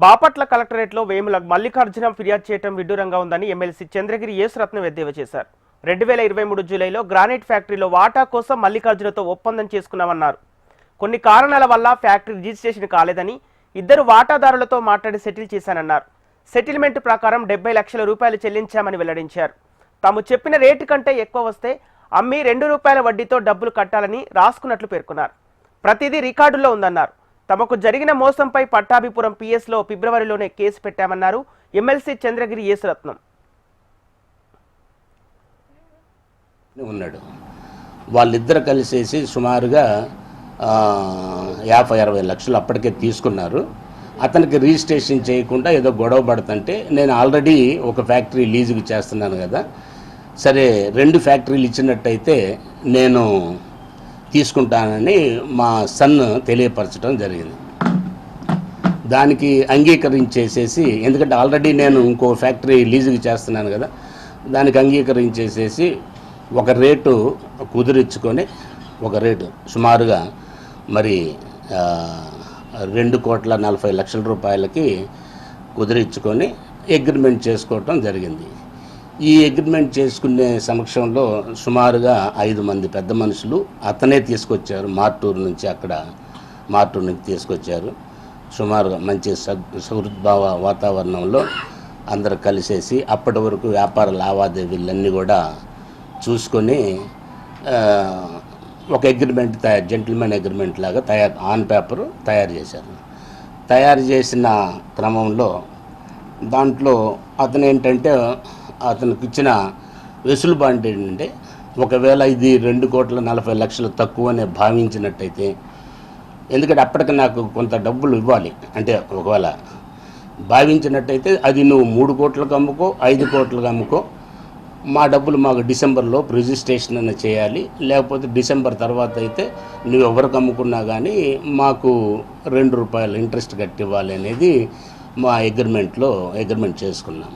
బాపట్ల కలెక్టరేట్లో వేముల మల్లికార్జున ఫిర్యాదు చేయడం విడ్డూరంగా ఉందని ఎమ్మెల్సీ చంద్రగిరి యేసురత్నం ఎద్దేవా చేశారు. 2023 జూలైలో గ్రానైట్ ఫ్యాక్టరీలో వాటా కోసం మల్లికార్జునతో ఒప్పందం చేసుకున్నామన్నారు. కొన్ని కారణాల వల్ల ఫ్యాక్టరీ రిజిస్ట్రేషన్ కాలేదని, ఇద్దరు వాటాదారులతో మాట్లాడి సెటిల్ చేశానన్నారు. సెటిల్మెంట్ ప్రకారం 70 లక్షల రూపాయలు చెల్లించామని వెల్లడించారు. తాము చెప్పిన రేటు కంటే ఎక్కువ వస్తే అమ్మి ₹2 వడ్డీతో డబ్బులు కట్టాలని రాసుకున్నట్లు పేర్కొన్నారు. ప్రతిదీ రికార్డుల్లో ఉందన్నారు. తమకు జరిగిన మోసంపై పట్టాభిపురం పిఎస్లో ఫిబ్రవరిలోనే కేసు పెట్టామన్నారు ఎమ్మెల్సీ చంద్రగిరి యేసురత్నం. ఉన్నాడు వాళ్ళిద్దరు కలిసేసి సుమారుగా 50-60 లక్షలు అప్పటికే తీసుకున్నారు. అతనికి రిజిస్ట్రేషన్ చేయకుండా ఏదో గొడవ పడుతుంటే నేను ఆల్రెడీ ఒక ఫ్యాక్టరీ లీజుకి చేస్తున్నాను కదా, సరే 2 ఫ్యాక్టరీలు ఇచ్చినట్టయితే నేను తీసుకుంటానని మా సన్ తెలియపరచడం జరిగింది. దానికి అంగీకరించేసేసి, ఎందుకంటే ఆల్రెడీ నేను ఇంకో ఫ్యాక్టరీ లీజుకి చేస్తున్నాను కదా, దానికి అంగీకరించేసేసి ఒక రేటు కుదిరించుకొని, ఒక రేటు సుమారుగా మరి 2,40,00,000 రూపాయలకి కుదిరించుకొని అగ్రిమెంట్ చేసుకోవటం జరిగింది. ఈ అగ్రిమెంట్ చేసుకునే సమక్షంలో సుమారుగా 5 మంది పెద్ద మనుషులు అతనే తీసుకొచ్చారు. మార్టూరు నుంచి తీసుకొచ్చారు. సుమారుగా మంచి సౌహృద్భావ వాతావరణంలో అందరూ కలిసేసి అప్పటి వరకు వ్యాపార లావాదేవీలన్నీ కూడా చూసుకొని ఒక అగ్రిమెంట్ జెంటిల్మెన్ అగ్రిమెంట్ లాగా ఆన్ పేపరు తయారు చేశారు. తయారు చేసిన క్రమంలో దాంట్లో అతను ఏంటంటే, అతనికి ఇచ్చిన వెసులుబాటు ఏంటంటే, ఒకవేళ ఇది 2,40,00,000 తక్కువనే భావించినట్టయితే, ఎందుకంటే అప్పటికి నాకు కొంత డబ్బులు ఇవ్వాలి, అంటే ఒకవేళ భావించినట్టయితే అది నువ్వు 3 కోట్లకు అమ్ముకో, 5 కోట్లకు అమ్ముకో, మా డబ్బులు మాకు డిసెంబర్లో రిజిస్ట్రేషన్ అన్న చేయాలి, లేకపోతే డిసెంబర్ తర్వాత అయితే నువ్వు ఎవరికి అమ్ముకున్నా కానీ మాకు ₹2 ఇంట్రెస్ట్ కట్టివ్వాలి అనేది మా అగ్రిమెంట్ చేసుకున్నాం.